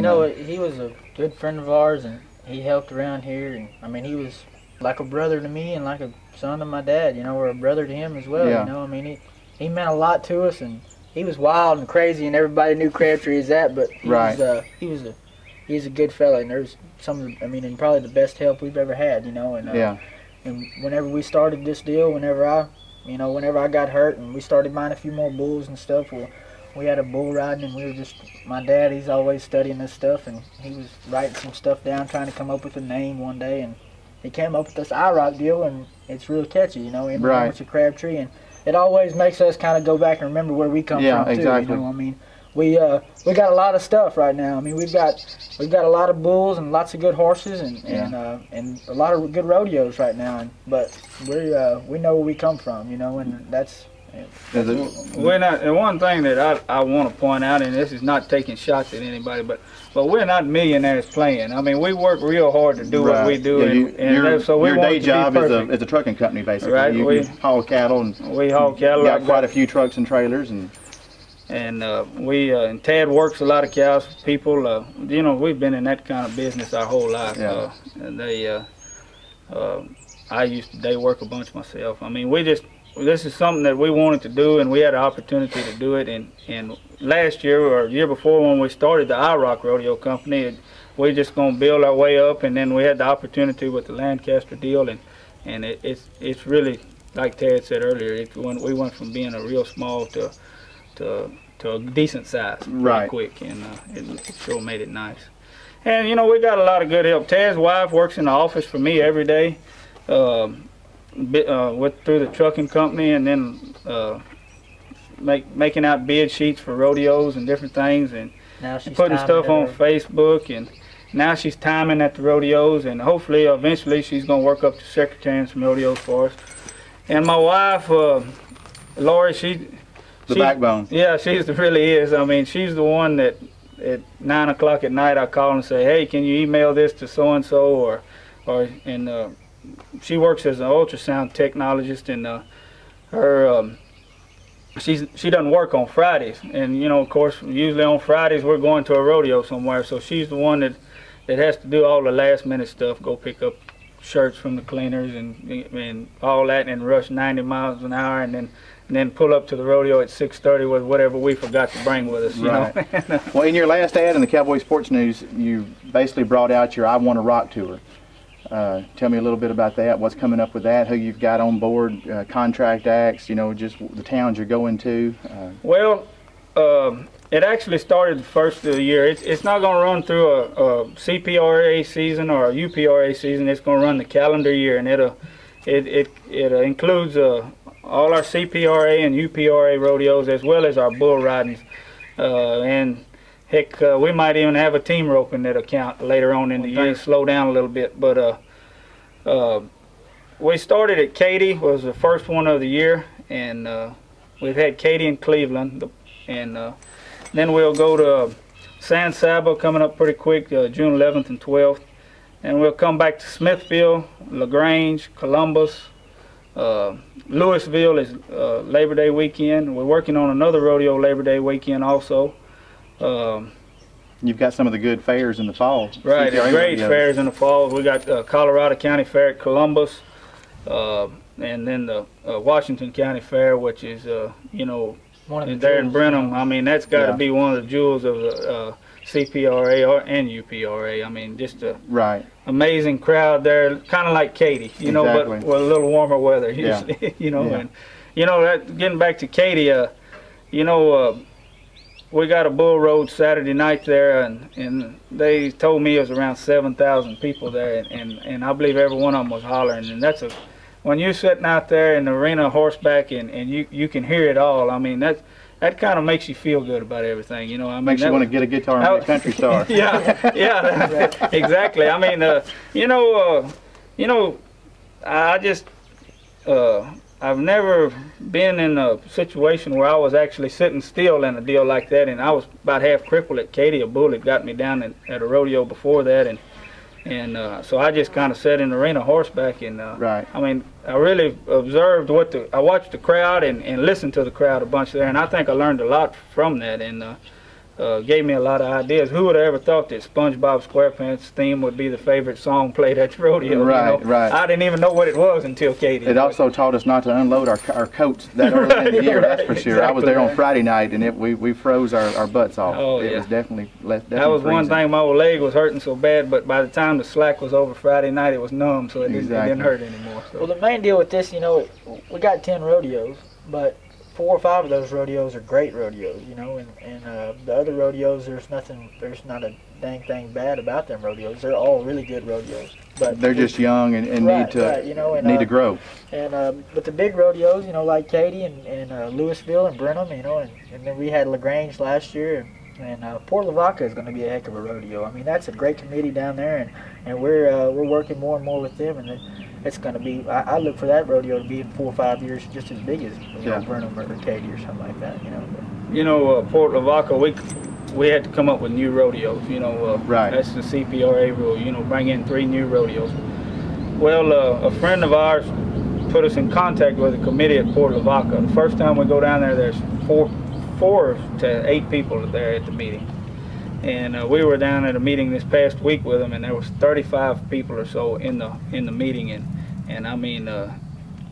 You know, he was a good friend of ours, and he helped around here. And I mean, he was like a brother to me and like a son to my dad. You know, or a brother to him as well. Yeah. You know, I mean, he meant a lot to us, and he was wild and crazy, and everybody knew Crabtree as that. But he's a good fella, and there's and probably the best help we've ever had. You know, and and whenever we started this deal, whenever I got hurt and we started buying a few more bulls and stuff, well, we had a bull riding, and we were just, my dad, he's always studying this stuff, and he was writing some stuff down, trying to come up with a name one day, and he came up with this IROC deal, and it's real catchy, you know, in reference to Crabtree, and it always makes us kind of go back and remember where we come from too. Exactly. You know, I mean, we got a lot of stuff right now. I mean, we've got a lot of bulls and lots of good horses and a lot of good rodeos right now. But we know where we come from, you know, and that's. We're not. And one thing that I want to point out, and this is not taking shots at anybody, but we're not millionaires playing. I mean, we work real hard to do what we do, your day job is a trucking company, basically. Right. You haul cattle, and we haul cattle. Got quite a few trucks and trailers, and and Tad works a lot of cows for people. You know, we've been in that kind of business our whole life. Yeah. And I used to day work a bunch myself. I mean, this is something that we wanted to do, and we had an opportunity to do it. And last year or year before, when we started the IROC Rodeo Company, we just gonna build our way up, and then we had the opportunity with the Lancaster deal, and it's really, like Tad said earlier, we went from being a real small to a decent size pretty quick, and it sure made it nice. And you know, we got a lot of good help. Tad's wife works in the office for me every day. Through the trucking company, and then making out bid sheets for rodeos and different things, and putting stuff on Facebook, and now she's timing at the rodeos, and hopefully eventually she's going to work up to secretary in some rodeos for us. And my wife, Lori, she's the backbone. Yeah, she really is. I mean, she's the one that at 9 o'clock at night I call and say, hey, can you email this to so and so, and she works as an ultrasound technologist, and she doesn't work on Fridays, and you know, of course, usually on Fridays we're going to a rodeo somewhere, so she's the one that has to do all the last minute stuff, go pick up shirts from the cleaners and all that, and rush 90 miles an hour, and then pull up to the rodeo at 6:30 with whatever we forgot to bring with us. You know? Well, in your last ad in the Cowboy Sports News, you basically brought out your I Want to Rock tour. Tell me a little bit about that, what's coming up with that, who you've got on board, contract acts, you know, just the towns you're going to. Well, it actually started the first of the year. It's not going to run through a CPRA season or a UPRA season. It's going to run the calendar year, and it includes all our CPRA and UPRA rodeos, as well as our bull ridings, and heck, we might even have a team roping that'll count later on in the year, slow down a little bit. But we started at Katy, was the first one of the year, and we've had Katy and Cleveland, and then we'll go to San Saba coming up pretty quick, June 11th and 12th, and we'll come back to Smithville, LaGrange, Columbus. Louisville is Labor Day weekend. We're working on another rodeo Labor Day weekend also. You've got some of the good fairs in the fall. Right, great fairs in the fall. We got Colorado County Fair at Columbus, and then the Washington County Fair, which is you know, there in Brenham. I mean, that's got to be one of the jewels of the CPRA and UPRA. I mean, just a amazing crowd there, kind of like Katy, you know, but with a little warmer weather usually. You know, and you know, that getting back to Katy, you know. We got a bull road Saturday night there, and they told me it was around 7,000 people there, and I believe every one of them was hollering. And that's when you're sitting out there in the arena horseback and you can hear it all. I mean, that kind of makes you feel good about everything, you know. I mean, makes you want to get a guitar and be a country star. yeah, exactly. I mean, you know, I just. I've never been in a situation where I was actually sitting still in a deal like that, and I was about half crippled at Katy. A bull had got me down at a rodeo before that, and so I just kind of sat in the arena horseback, and I mean, I really observed I watched the crowd and listened to the crowd a bunch there, and I think I learned a lot from that. And gave me a lot of ideas. Who would have ever thought that SpongeBob SquarePants theme would be the favorite song played at the rodeo? Right, you know? right. I didn't even know what it was until Katie. It also taught us not to unload our coats that early in the year, that's for sure. Exactly, I was there on Friday night, and we froze our butts off. Oh, it yeah. was definitely That was freezing. one thing. My old leg was hurting so bad, but by the time the slack was over Friday night, it was numb, so it didn't hurt anymore. So. Well, the main deal with this, you know, we got 10 rodeos, but 4 or 5 of those rodeos are great rodeos, you know, and the other rodeos, there's not a dang thing bad about them rodeos. They're all really good rodeos. But they're just young and need to grow. And but the big rodeos, you know, like Katy and Louisville and Brenham, you know, and then we had LaGrange last year, and Port Lavaca is going to be a heck of a rodeo. I mean, that's a great committee down there, and we're working more and more with them, and it's going to be. I look for that rodeo to be in 4 or 5 years just as big as Brenham or Katy or something like that, you know. You know, Port Lavaca, we had to come up with new rodeos. You know, right. That's the CPRA rule. You know, bring in 3 new rodeos. Well, a friend of ours put us in contact with a committee at Port Lavaca. The first time we go down there, there's 4 to 8 people there at the meeting. And we were down at a meeting this past week with them, and there was 35 people or so in the meeting, and I mean,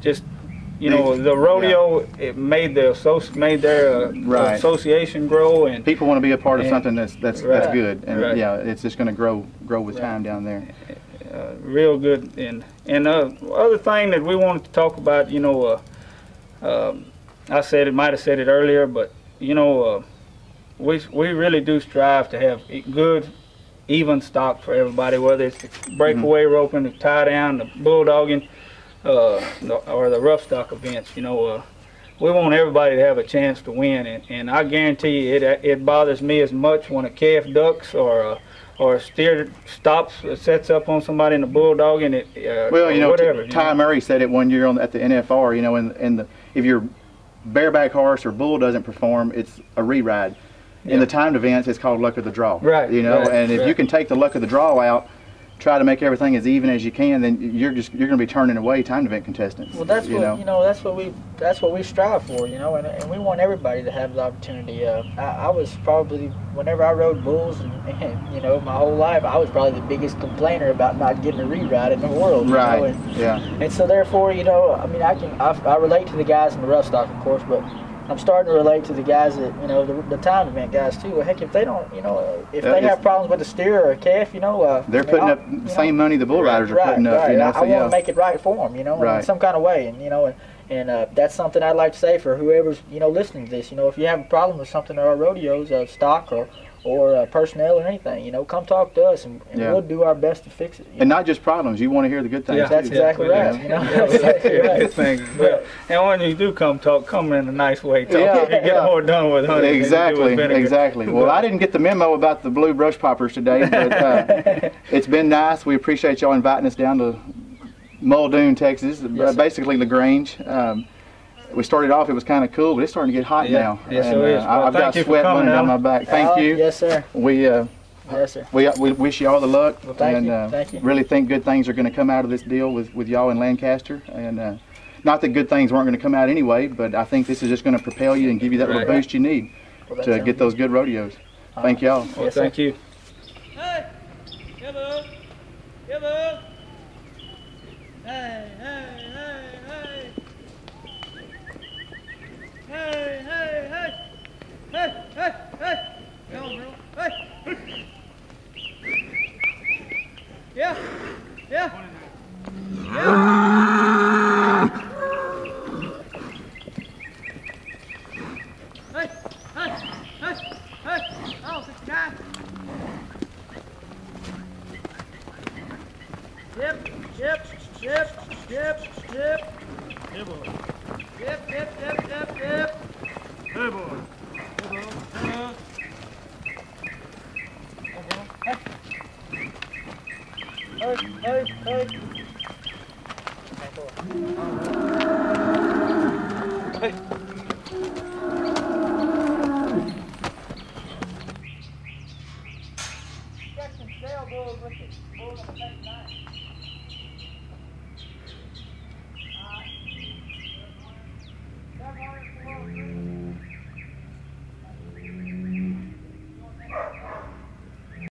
just you know, the rodeo it made their association grow, and people want to be a part of something that's good, and right. it's just going to grow with time down there. Real good, and other thing that we wanted to talk about, you know, I might have said it earlier, but you know, we really do strive to have good, even stock for everybody, whether it's the breakaway roping, the tie down, the bulldogging, or the rough stock events. You know, we want everybody to have a chance to win, and I guarantee you, it bothers me as much when a calf ducks or a steer stops, sets up on somebody in the bulldog, and well, you know, whatever. Ty Murray said it one year at the NFR. You know, if your bareback horse or bull doesn't perform, it's a re-ride. In the timed events, it's called luck of the draw. Right. You know, right, and if you can take the luck of the draw out, try to make everything as even as you can, then you're going to be turning away timed event contestants. Well, that's what we strive for, you know, and we want everybody to have the opportunity. I was probably, whenever I rode bulls, and you know, my whole life, I was probably the biggest complainer about not getting a re-ride in the world. Right. You know? And so therefore, you know, I mean, I relate to the guys in the rough stock, of course, but I'm starting to relate to the guys that, you know, the time event guys too. Well, heck, if they don't, you know, if they have problems with a steer or a calf, you know, they're putting up the same money the bull riders are putting up. Right. You know, I want to make it right for them, you know, in some kind of way, and you know, and that's something I'd like to say for whoever's, you know, listening to this. You know, if you have a problem with something at our rodeos, stock or personnel or anything, you know, come talk to us, and we'll do our best to fix it. And not just problems, you want to hear the good things. Yeah, that's exactly right. You know, that's exactly good things. And when you do come talk, come in a nice way. You get more done with honey. Exactly. Well, I didn't get the memo about the blue brush poppers today, but it's been nice. We appreciate y'all inviting us down to Muldoon, Texas, basically LaGrange. We started off, it was kind of cool, but it's starting to get hot now. Yes, it is. I've got sweat running down my back. Thank you. Yes, sir. Yes, sir. We wish you all the luck. Well, thank you. Really think good things are going to come out of this deal with y'all in Lancaster. And not that good things weren't going to come out anyway, but I think this is just going to propel you and give you that little boost you need to get those good rodeos. Thank y'all. Well, thank you. Hey! Give up! Give up! Hey, hey, hey, hey! Hey, hey, hey! Hey, hey, hey! Come on, girl. Hey! Yeah! Yeah! Yeah! Hey! Hey! Hey! Hey! Oh, 69! Yep, yep, yep, yep, yep. Hey, boy. Yep, yep, yep, yep, yep. Hey, boy. Hey, boy. Hey, hey, hey. Hey. Section sale goes with the bull on the next night.